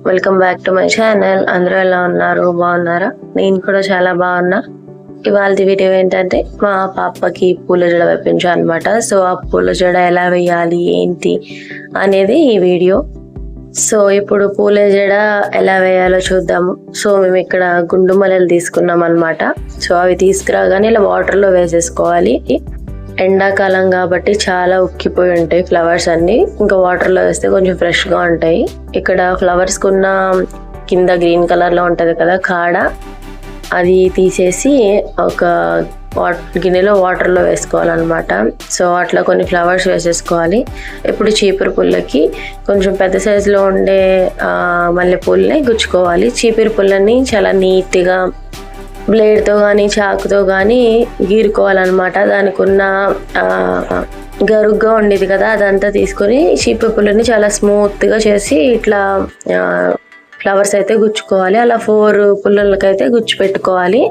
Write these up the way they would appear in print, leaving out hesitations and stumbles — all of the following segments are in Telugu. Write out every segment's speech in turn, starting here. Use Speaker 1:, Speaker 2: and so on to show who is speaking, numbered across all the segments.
Speaker 1: Welcome back to my channel. అందరూ ఎలా ఉన్నారు? బాగున్నారా? నేను కూడా చాలా బాగున్నా. ఇవాళ వీడియో ఏంటంటే మా పాపకి పూల జడ వేపించా అనమాట. సో ఆ పూల జడ ఎలా వేయాలి ఏంటి అనేది ఈ వీడియో. సో ఇప్పుడు పూల జడ ఎలా వేయాలో చూద్దాము. సో మేము ఇక్కడ గుండు మల్లెలు తీసుకున్నాం అనమాట. సో అవి తీసుకురాగానే ఇలా వాటర్లో వేసేసుకోవాలి. ఎండాకాలం కాబట్టి చాలా ఉక్కిపోయి ఉంటాయి ఫ్లవర్స్ అన్ని. ఇంకా వాటర్లో వేస్తే కొంచెం ఫ్రెష్గా ఉంటాయి. ఇక్కడ ఫ్లవర్స్ కున్న కింద గ్రీన్ కలర్లో ఉంటుంది కదా కాడ, అది తీసేసి ఒక గిన్నెలో వాటర్లో వేసుకోవాలన్నమాట. సో అట్లా కొన్ని ఫ్లవర్స్ వేసేసుకోవాలి. ఇప్పుడు చీపురు పుల్లకి కొంచెం పెద్ద సైజులో ఉండే మల్లెపూలని గుచ్చుకోవాలి. చీపురు పుల్లని చాలా నీట్గా బ్లేడ్తో కానీ చాకుతో కానీ గీరుకోవాలన్నమాట. దానికి ఉన్న గరుగ్గా ఉండేది కదా అదంతా తీసుకొని చీపురు పుల్లని చాలా స్మూత్గా చేసి ఇట్లా ఫ్లవర్స్ అయితే గుచ్చుకోవాలి. అలా 4 పుల్లలకైతే గుచ్చి పెట్టుకోవాలి.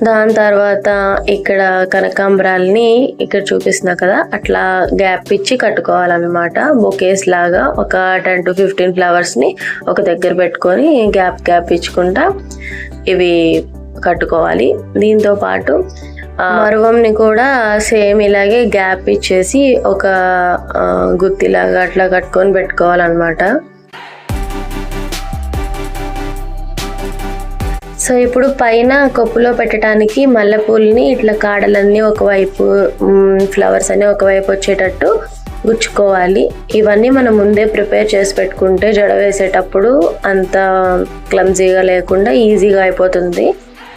Speaker 1: దాని తర్వాత ఇక్కడ కనకాంబరాలని ఇక్కడ చూపిస్తున్నా కదా అట్లా గ్యాప్ ఇచ్చి కట్టుకోవాలన్నమాట. బొకేస్ లాగా ఒక 10 to 15 ఫ్లవర్స్ని ఒక దగ్గర పెట్టుకొని గ్యాప్ ఇచ్చుకుంటా ఇవి కట్టుకోవాలి. దీంతో పాటు మరువంని కూడా సేమ్ ఇలాగే గ్యాప్ ఇచ్చేసి ఒక గుత్తిలాగా అట్లా కట్టుకొని పెట్టుకోవాలన్నమాట. సో ఇప్పుడు పైన కొప్పులో పెట్టడానికి మల్లెపూలని ఇట్లా కాడలన్నీ ఒకవైపు, ఫ్లవర్స్ అన్ని ఒకవైపు వచ్చేటట్టు గుచ్చుకోవాలి. ఇవన్నీ మనం ముందే ప్రిపేర్ చేసి పెట్టుకుంటే జడ వేసేటప్పుడు అంత క్లమ్జీగా లేకుండా ఈజీగా అయిపోతుంది.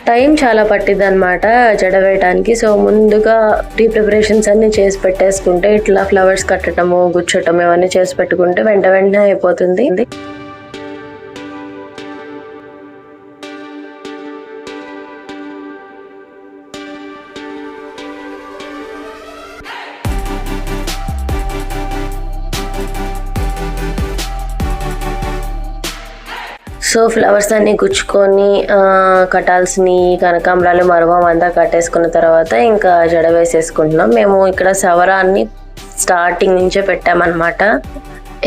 Speaker 1: టైం చాలా పట్టిద్ది అనమాట జడ వేయడానికి. సో ముందుగా ప్రీ ప్రిపరేషన్స్ అన్ని చేసి పెట్టేసుకుంటే ఇట్లా ఫ్లవర్స్ కట్టడము గుచ్చటము ఇవన్నీ చేసి పెట్టుకుంటే వెంటనే అయిపోతుంది. సో ఫ్లవర్స్ అన్ని గుచ్చుకొని కటాల్సిని కనకాంబరాలు మరువం అంతా కట్టేసుకున్న తర్వాత ఇంకా జడ వేసేసుకుంటున్నాం. మేము ఇక్కడ సవరాన్ని స్టార్టింగ్ నుంచే పెట్టామన్నమాట.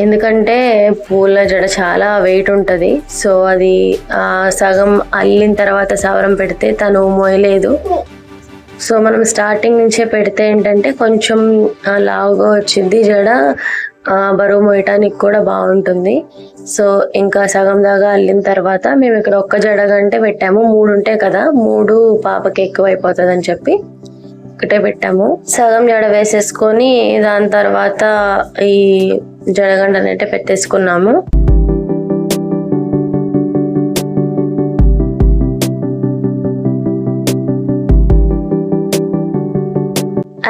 Speaker 1: ఎందుకంటే పూల జడ చాలా వెయిట్ ఉంటుంది. సో అది సగం అల్లిన తర్వాత సవరం పెడితే తను మోయలేదు. సో మనం స్టార్టింగ్ నుంచే పెడితే ఏంటంటే కొంచెం లావుగా వచ్చింది జడ, బరువు మోయటానికి కూడా బాగుంటుంది. సో ఇంకా సగం దాకా అల్లిన తర్వాత మేము ఇక్కడ ఒక్క జడ గంటే పెట్టాము. 3 ఉంటాయి కదా, 3 పాపకి ఎక్కువ అయిపోతుంది అని చెప్పి ఒకటే పెట్టాము. సగం జడ వేసేసుకొని దాని తర్వాత ఈ జడగంటనైతే పెట్టేసుకున్నాము.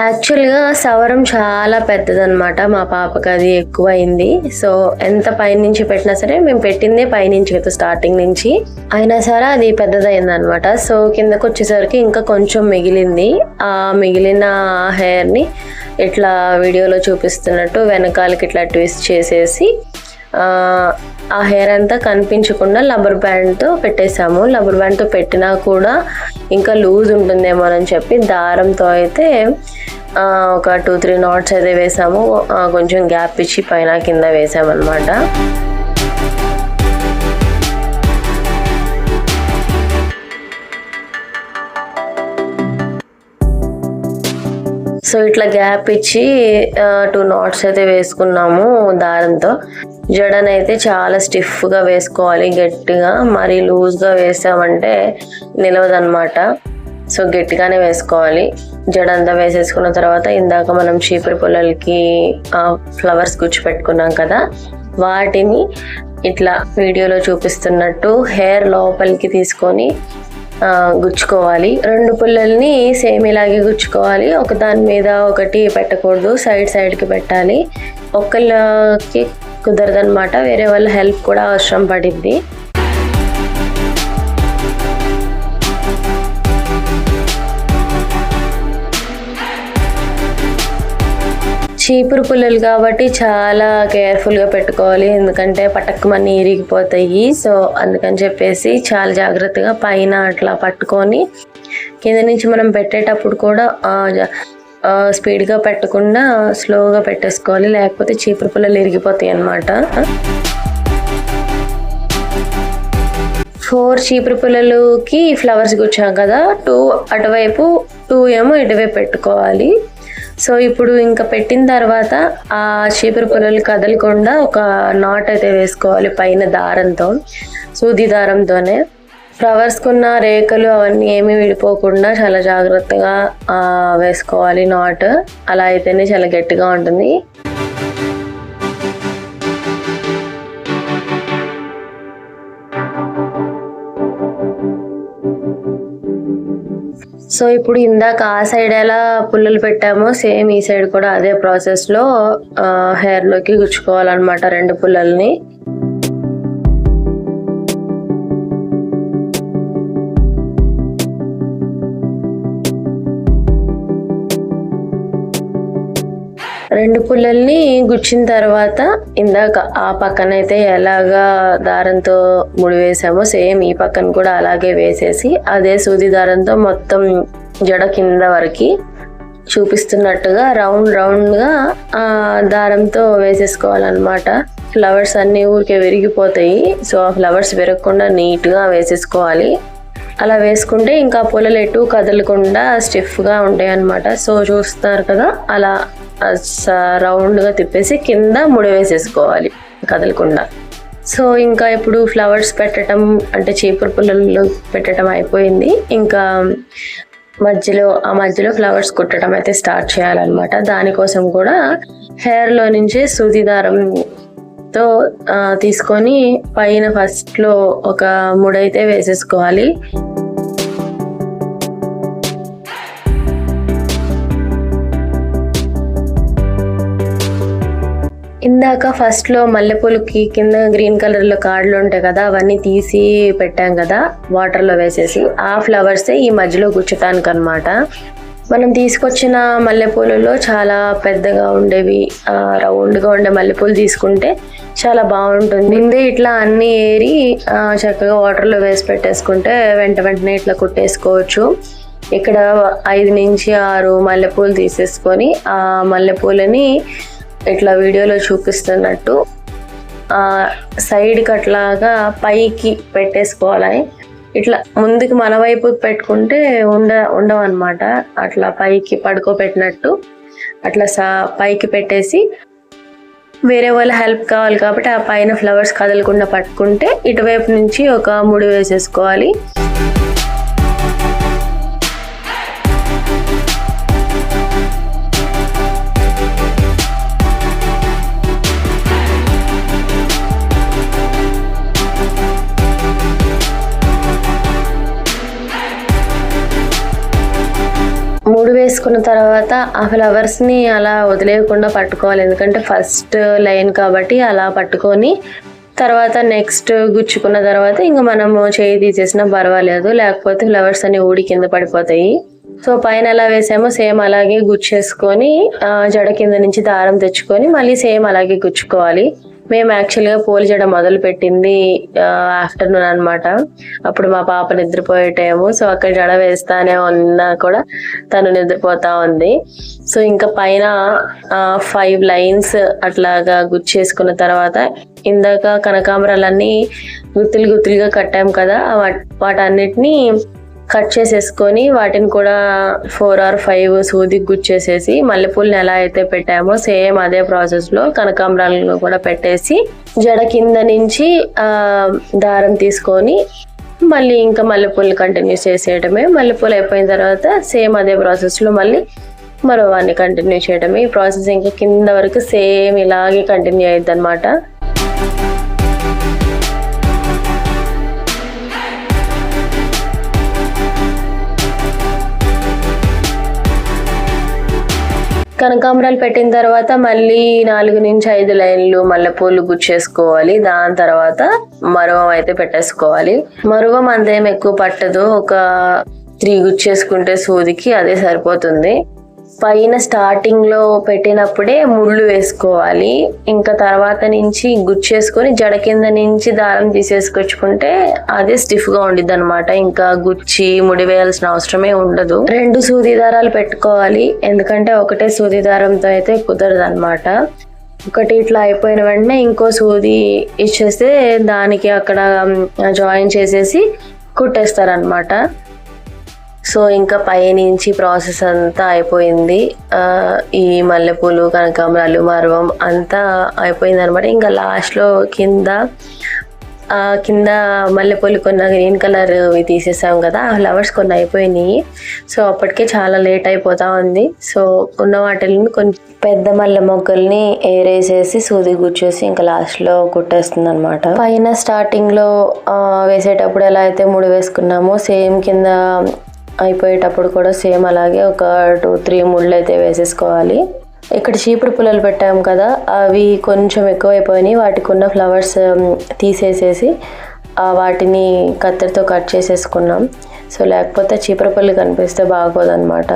Speaker 1: యాక్చువల్గా సవరం చాలా పెద్దదన్నమాట. మా పాపకి అది ఎక్కువ అయింది. సో ఎంత పైనుంచి పెట్టినా సరే, మేము పెట్టిందే పైనుంచి కదా స్టార్టింగ్ నుంచి, అయినా సరే అది పెద్దదైంది అనమాట. సో కిందకు వచ్చేసరికి ఇంకా కొంచెం మిగిలింది. ఆ మిగిలిన హెయిర్ని ఇట్లా వీడియోలో చూపిస్తున్నట్టు వెనకాలకి ఇట్లా ట్విస్ట్ చేసేసి ఆ హెయిర్ అంతా కనిపించకుండా రబ్బర్ బ్యాండ్తో పెట్టేసాము. రబ్బర్ బ్యాండ్తో పెట్టినా కూడా ఇంకా లూజ్ ఉంటుందేమో అని చెప్పి దారంతో అయితే ఒక 2-3 knots అయితే వేసాము. కొంచెం గ్యాప్ ఇచ్చి పైన కింద వేసామన్నమాట. సో ఇట్లా గ్యాప్ ఇచ్చి 2 knots అయితే వేసుకున్నాము దారంతో. జడనైతే చాలా స్టిఫ్గా వేసుకోవాలి, గట్టిగా. మరి లూజ్గా వేసామంటే నిలవదన్నమాట. సో గట్టిగానే వేసుకోవాలి. జడ అంతా వేసేసుకున్న తర్వాత ఇందాక మనం చీపురు పుల్లలకి ఫ్లవర్స్ గుచ్చి పెట్టుకున్నాం కదా, వాటిని ఇట్లా వీడియోలో చూపిస్తున్నట్టు హెయిర్ లోపలికి తీసుకొని గుచ్చుకోవాలి. 2 పుల్లల్ని సేమ్ ఇలాగే గుచ్చుకోవాలి. ఒక దాని మీద ఒకటి పెట్టకూడదు, సైడ్కి పెట్టాలి. ఒకళ్ళకి కుదరదన్నమాట, వేరే వాళ్ళ హెల్ప్ కూడా అవసరం పడిద్ది. చీపురు పుల్లలు కాబట్టి చాలా కేర్ఫుల్గా పెట్టుకోవాలి, ఎందుకంటే పటక్కుమని ఇరిగిపోతాయి. సో అందుకని చెప్పేసి చాలా జాగ్రత్తగా పైన అట్లా పట్టుకొని కింద నుంచి మనం పెట్టేటప్పుడు కూడా స్పీడ్గా పెట్టకుండా స్లోగా పెట్టేసుకోవాలి, లేకపోతే చీపురు పుల్లలు ఇరిగిపోతాయి అన్నమాట. 4 చీపురు పుల్లలకి ఫ్లవర్స్ గుచ్చాం కదా, 2 అటువైపు 2 ఏమో ఇటువైపు పెట్టుకోవాలి. సో ఇప్పుడు ఇంకా పెట్టిన తర్వాత ఆ చీపురు పుల్లలు కదలకుండా ఒక నాట్ అయితే వేసుకోవాలి పైన దారంతో, సూది దారంతోనే. ఫ్లవర్స్కున్న రేఖలు అవన్నీ ఏమీ విడిపోకుండా చాలా జాగ్రత్తగా వేసుకోవాలి నాట్. అలా అయితేనే చాలా గట్టిగా ఉంటుంది. సో ఇప్పుడు ఇందాక ఆ సైడ్ ఎలా పుల్లలు పెట్టామో సేమ్ ఈ సైడ్ కూడా అదే ప్రాసెస్ లో హెయిర్ లోకి గుచ్చుకోవాలన్నమాట 2 పుల్లల్ని. రెండు పుల్లల్ని గుచ్చిన తర్వాత ఇందాక ఆ పక్కన అయితే ఎలాగా దారంతో ముడి వేసామో సేమ్ ఈ పక్కన కూడా అలాగే వేసేసి అదే సూది దారంతో మొత్తం జడ కింద వరకు చూపిస్తున్నట్టుగా రౌండ్ గా దారంతో వేసేసుకోవాలన్నమాట. ఫ్లవర్స్ అన్ని ఊరికే విరిగిపోతాయి. సో ఆ ఫ్లవర్స్ విరగకుండా నీట్ గా వేసేసుకోవాలి. అలా వేసుకుంటే ఇంకా పుల్లలు ఎటు కదలకుండా స్టిఫ్ గా ఉంటాయి అన్నమాట. సో చూస్తున్నారు కదా, అలా రౌండ్ గా తిప్పేసి కింద ముడి వేసేసుకోవాలి కదలకుండా. సో ఇంకా ఇప్పుడు ఫ్లవర్స్ పెట్టడం అంటే చీపురు పుల్లలు పెట్టడం అయిపోయింది. ఇంకా మధ్యలో ఫ్లవర్స్ కుట్టడం అయితే స్టార్ట్ చేయాలన్నమాట. దానికోసం కూడా హెయిర్ లో నుంచి సూది దారంతో తీసుకొని పైన ఫస్ట్ లో ఒక ముడైతే వేసేసుకోవాలి. ఇందాక ఫస్ట్ లో మల్లెపూలకి కింద గ్రీన్ కలర్ లో కాడలు ఉంటాయి కదా, అవన్నీ తీసి పెట్టాం కదా వాటర్ లో వేసేసి, ఆ ఫ్లవర్స్ ఈ మధ్యలో గుచ్చటానికి అన్నమాట. మనం తీసుకొచ్చిన మల్లెపూలలో చాలా పెద్దగా ఉండేవి, రౌండ్ గా ఉండే మల్లెపూలు తీసుకుంటే చాలా బాగుంటుంది. ముందే ఇట్లా అన్ని ఏరి చక్కగా వాటర్ లో వేసి పెట్టేసుకుంటే వెంటనే ఇట్లా కుట్టేసుకోవచ్చు. ఇక్కడ 5 నుంచి 6 మల్లెపూలు తీసేసుకొని ఆ మల్లెపూలని ఇట్లా వీడియోలో చూపిస్తున్నట్టు సైడ్ కట్లాగా పైకి పెట్టేసుకోవాలి. ఇట్లా ముందుకు మన వైపు పెట్టుకుంటే ఉండవన్నమాట. అట్లా పైకి పడుకోబెట్టినట్టు అట్లా పైకి పెట్టేసి వేరే వాళ్ళ హెల్ప్ కావాలి కాబట్టి ఆ పైన ఫ్లవర్స్ కదలకుండా పట్టుకుంటే ఇటువైపు నుంచి ఒక ముడి వేసేసుకోవాలి. ముడి వేసుకున్న తర్వాత ఆ ఫ్లవర్స్ ని అలా వదిలేయకుండా పట్టుకోవాలి. ఎందుకంటే ఫస్ట్ లైన్ కాబట్టి అలా పట్టుకొని తర్వాత నెక్స్ట్ గుచ్చుకున్న తర్వాత ఇంకా మనము చేయి తీసేసినా పర్వాలేదు, లేకపోతే ఫ్లవర్స్ అన్ని ఊడి కింద పడిపోతాయి. సో పైన ఎలా వేసామో సేమ్ అలాగే గుచ్చేసుకొని జడ కింద నుంచి దారం తెచ్చుకొని మళ్ళీ సేమ్ అలాగే గుచ్చుకోవాలి. మేము యాక్చువల్గా పూల జడ మొదలు పెట్టింది ఆఫ్టర్నూన్ అనమాట. అప్పుడు మా పాప నిద్రపోయే టైము. సో అక్కడ జడ వేస్తానే ఉన్నా కూడా తను నిద్రపోతా ఉంది. సో ఇంకా పైన 5 లైన్స్ అట్లాగా గుచ్చేసుకున్న తర్వాత ఇందాక కనకాంబరాలన్నీ గుత్తులుగా కట్టాం కదా, వాటన్నిటిని కట్ చేసేసుకొని వాటిని కూడా 4 or 5 సూదికి గుచ్చేసేసి మల్లెపూలని ఎలా అయితే పెట్టామో సేమ్ అదే ప్రాసెస్ లో కనకాంబరాలను కూడా పెట్టేసి జడ కింద నుంచి దారం తీసుకొని మళ్ళీ ఇంకా మల్లెపూలు కంటిన్యూ చేసేయడమే. మల్లెపూలు అయిపోయిన తర్వాత సేమ్ అదే ప్రాసెస్ లో మళ్ళీ మరో వాడిని కంటిన్యూ చేయడమే. ఈ ప్రాసెస్ ఇంకా కింద వరకు సేమ్ ఇలాగే కంటిన్యూ అయ్యిద్ది అనమాట. కనకాంబరాలు పెట్టిన తర్వాత మళ్ళీ 4 నుంచి 5 లైన్లు మల్లెపూలు గుచ్చేసుకోవాలి. దాని తర్వాత మరువం అయితే పెట్టేసుకోవాలి. మరువం అంతేం ఎక్కువ పట్టదు, ఒక 3 గుచ్చేసుకుంటే సూదికి అదే సరిపోతుంది. పైన స్టార్టింగ్ లో పెట్టినప్పుడే ముళ్ళు వేసుకోవాలి. ఇంకా తర్వాత నుంచి గుచ్చేసుకొని జడ కింద నుంచి దారం తీసేసుకొచ్చుకుంటే అదే స్టిఫ్ గా ఉండిద్ది అనమాట. ఇంకా గుచ్చి ముడి వేయాల్సిన అవసరమే ఉండదు. 2 సూది దారాలు పెట్టుకోవాలి, ఎందుకంటే ఒకటే సూది దారంతో అయితే కుదరదు అనమాట. ఒకటి ఇట్లా అయిపోయిన వెంటనే ఇంకో సూది ఇచ్చేస్తే దానికి అక్కడ జాయిన్ చేసేసి కుట్టేస్తారనమాట. సో ఇంకా పైనుంచి ప్రాసెస్ అంతా అయిపోయింది. ఈ మల్లెపూలు, కనకాంబరాలు, మరవం అంతా అయిపోయింది అనమాట. ఇంకా లాస్ట్లో కింద మల్లెపూలు కొన్ని గ్రీన్ కలర్ తీసేసాం కదా, ఆ ఫ్లవర్స్ కొన్ని అయిపోయినాయి. సో అప్పటికే చాలా లేట్ అయిపోతా ఉంది. సో ఉన్న వాటిని కొన్ని పెద్ద మల్లె మొగ్గల్ని ఏరేసేసి సూది గుచ్చేసి ఇంకా లాస్ట్లో కుట్టేస్తుంది అనమాట. పైన స్టార్టింగ్లో వేసేటప్పుడు ఎలా అయితే ముడి వేసుకున్నామో సేమ్ కింద అయిపోయేటప్పుడు కూడా సేమ్ అలాగే ఒక 2-3 ముళ్ళు అయితే వేసేసుకోవాలి. ఇక్కడ చీపురు పుల్లలు పెట్టాము కదా, అవి కొంచెం ఎక్కువైపోయినాయి. వాటికి ఉన్న ఫ్లవర్స్ తీసేసేసి వాటిని కత్తెరతో కట్ చేసేసుకున్నాం. సో లేకపోతే చీపురు పుల్లు కనిపిస్తే బాగోదన్నమాట.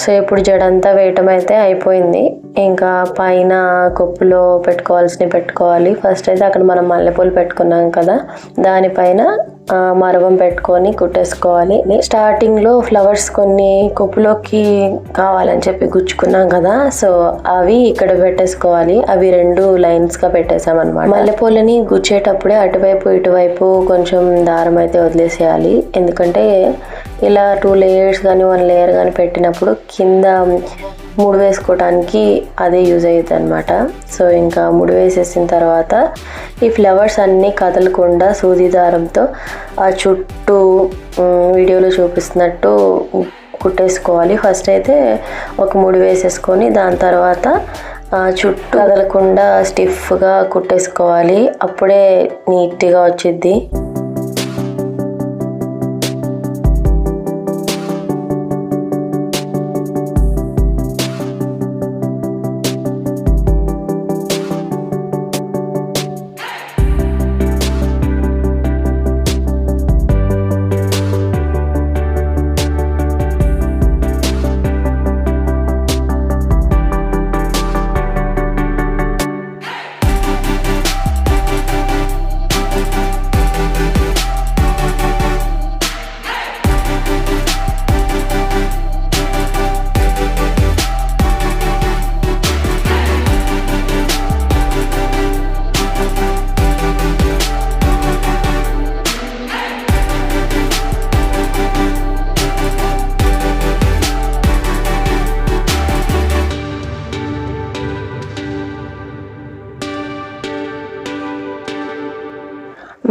Speaker 1: సో ఇప్పుడు జడంతా వేయటం అయితే అయిపోయింది. ఇంకా పైన కొప్పులో పెట్టుకోవాలి. ఫస్ట్ అయితే అక్కడ మనం మల్లెపూలు పెట్టుకున్నాం కదా, దానిపైన మరవం పెట్టుకొని కుట్టేసుకోవాలి. స్టార్టింగ్లో ఫ్లవర్స్ కొన్ని కొప్పులోకి కావాలని చెప్పి గుచ్చుకున్నాం కదా, సో అవి ఇక్కడ పెట్టేసుకోవాలి. అవి 2 లైన్స్గా పెట్టేసాం అనమాట. మల్లెపూలని గుచ్చేటప్పుడే అటువైపు ఇటువైపు కొంచెం దారం అయితే వదిలేసేయాలి. ఎందుకంటే ఇలా 2 లేయర్స్ కానీ 1 లేయర్ కానీ పెట్టినప్పుడు కింద ముడి వేసుకోవడానికి అదే యూజ్ అవుతుంది అనమాట. సో ఇంకా ముడి వేసేసిన తర్వాత ఈ ఫ్లవర్స్ అన్నీ కదలకుండా సూది దారంతో ఆ చుట్టూ వీడియోలో చూపిస్తున్నట్టు కుట్టేసుకోవాలి. ఫస్ట్ అయితే ఒక ముడి వేసేసుకొని దాని తర్వాత చుట్టూ కదలకుండా స్టిఫ్గా కుట్టేసుకోవాలి. అప్పుడే నీట్గా వచ్చిద్ది.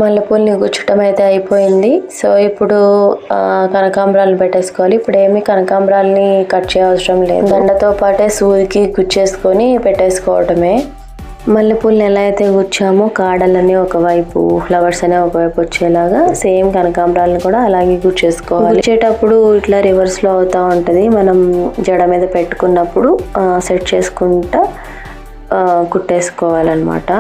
Speaker 1: మల్లెపూలని గుచ్చటం అయితే అయిపోయింది. సో ఇప్పుడు కనకాంబరాలు పెట్టేసుకోవాలి. ఇప్పుడు ఏమి కనకాంబరాలని కట్ చేయవసరం లేదు, దండతో పాటే సూదికి గుచ్చేసుకొని పెట్టేసుకోవటమే. మల్లెపూలని ఎలా అయితే గుచ్చామో కాడలని ఒకవైపు, ఫ్లవర్స్ అనే ఒకవైపు వచ్చేలాగా సేమ్ కనకాంబరాలను కూడా అలాగే గుచ్చేసుకోవాలి. గుచ్చేటప్పుడు ఇట్లా రివర్స్లో అవుతూ ఉంటుంది. మనం జడ మీద పెట్టుకున్నప్పుడు సెట్ చేసుకుంటా కుట్టేసుకోవాలన్నమాట.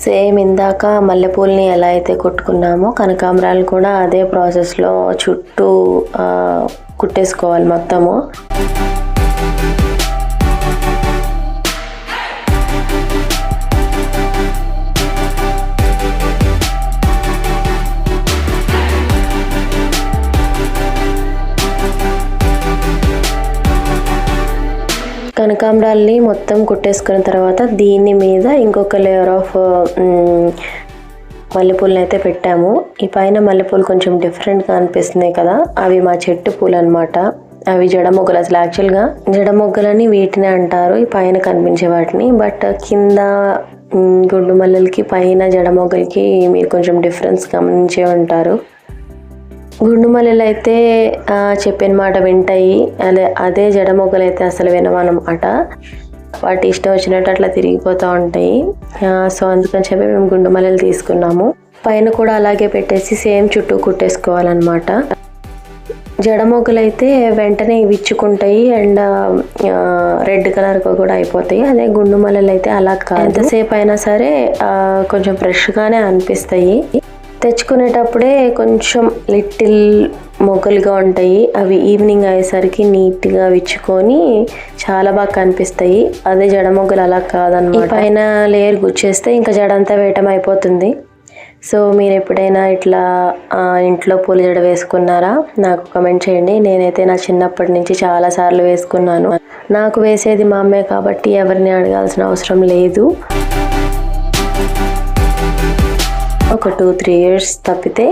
Speaker 1: సేమ్ ఇందాక మల్లెపూలని ఎలా అయితే కుట్టుకున్నామో కనకాంబరాలు కూడా అదే ప్రాసెస్లో చుట్టూ కుట్టేసుకోవాలి మొత్తము. కనకాంబరాల్ని మొత్తం కుట్టేసుకున్న తర్వాత దీని మీద ఇంకొక లేయర్ ఆఫ్ మల్లెపూలను అయితే పెట్టాము. ఈ పైన మల్లెపూలు కొంచెం డిఫరెంట్గా అనిపిస్తున్నాయి కదా, అవి మా చెట్టు పూలు అనమాట. అవి జడ మొగ్గలు. అసలు యాక్చువల్గా జడ మొగ్గలని వీటిని అంటారు, ఈ పైన కనిపించే వాటిని. బట్ కింద గుండు మల్లెలకి పైన జడ మొగ్గలకి మీరు కొంచెం డిఫరెన్స్ గమనించే ఉంటారు. గుండు మల్లెలు అయితే చెప్పిన మాట వింటాయి, అదే జడ మొగ్గలు అయితే అసలు వినమన్నమాట. వాటి ఇష్టం వచ్చినట్టు అట్లా తిరిగిపోతూ ఉంటాయి. సో అందుకని చెప్పి మేము గుండు మల్లెలు తీసుకున్నాము. పైన కూడా అలాగే పెట్టేసి సేమ్ చుట్టూ కుట్టేసుకోవాలన్నమాట. జడ మొగ్గలు అయితే వెంటనే విచ్చుకుంటాయి అండ్ రెడ్ కలర్ కూడా అయిపోతాయి. అదే గుండు మల్లెలు అయితే అలా కాదు, ఎంతసేపు అయినా సరే కొంచెం ఫ్రెష్గానే అనిపిస్తాయి. తెచ్చుకునేటప్పుడే కొంచెం లిటిల్ మొగ్గలుగా ఉంటాయి. అవి ఈవినింగ్ అయ్యేసరికి నీట్గా విచ్చుకొని చాలా బాగా కనిపిస్తాయి. అదే జడ మొగ్గలు అలా కాదన్నమాట. పైన లేయర్ గుచ్చేస్తే ఇంకా జడంతా వేయటం అయిపోతుంది. సో మీరు ఎప్పుడైనా ఇట్లా ఇంట్లో పూల జడ వేసుకున్నారా? నాకు కమెంట్ చేయండి. నేనైతే నా చిన్నప్పటి నుంచి చాలాసార్లు వేసుకున్నాను. నాకు వేసేది మా అమ్మే కాబట్టి ఎవరిని అడగాల్సిన అవసరం లేదు. ఒక 2-3 years తప్పితే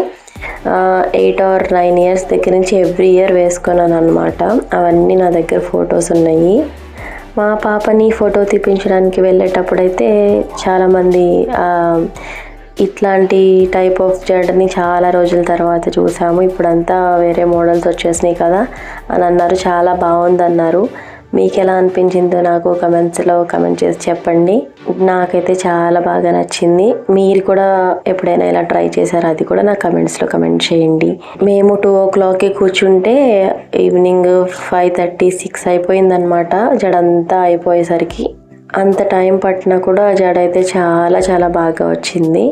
Speaker 1: 8 or 9 years దగ్గర నుంచి ఎవ్రీ ఇయర్ వేసుకున్నాను అనమాట. అవన్నీ నా దగ్గర ఫొటోస్ ఉన్నాయి. మా పాపని ఫోటో తీపించడానికి వెళ్ళేటప్పుడైతే చాలామంది ఇట్లాంటి టైప్ ఆఫ్ జడని చాలా రోజుల తర్వాత చూసాము, ఇప్పుడంతా వేరే మోడల్స్ వచ్చేసినాయి కదా అని అన్నారు. చాలా బాగుందన్నారు. మీకు ఎలా అనిపించిందో నాకు కమెంట్స్లో కమెంట్ చేసి చెప్పండి. నాకైతే చాలా బాగా నచ్చింది. మీరు కూడా ఎప్పుడైనా ఇలా ట్రై చేశారా? అది కూడా నా కమెంట్స్లో కమెంట్ చేయండి. మేము 2 o'clockకి కూర్చుంటే ఈవినింగ్ 5:30-6 అయిపోయిందనమాట. జడంతా అయిపోయేసరికి అంత టైం పట్టినా కూడా జడ అయితే చాలా చాలా బాగా వచ్చింది.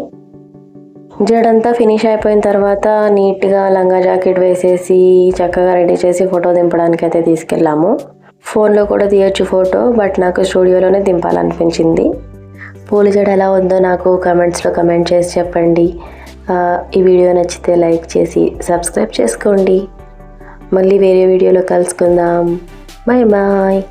Speaker 1: జడంతా ఫినిష్ అయిపోయిన తర్వాత నీట్గా లంగా జాకెట్ వేసేసి చక్కగా రెడీ చేసి ఫోటో దింపడానికి అయితే తీసుకెళ్ళాము. ఫోన్లో కూడా తీయొచ్చు ఫోటో, బట్ నాకు స్టూడియోలోనే దింపాలనిపించింది. పూల జడ ఎలా ఉందో నాకు కమెంట్స్లో కమెంట్ చేసి చెప్పండి. ఈ వీడియో నచ్చితే లైక్ చేసి సబ్స్క్రైబ్ చేసుకోండి. మళ్ళీ వేరే వీడియోలో కలుసుకుందాం. Bye bye.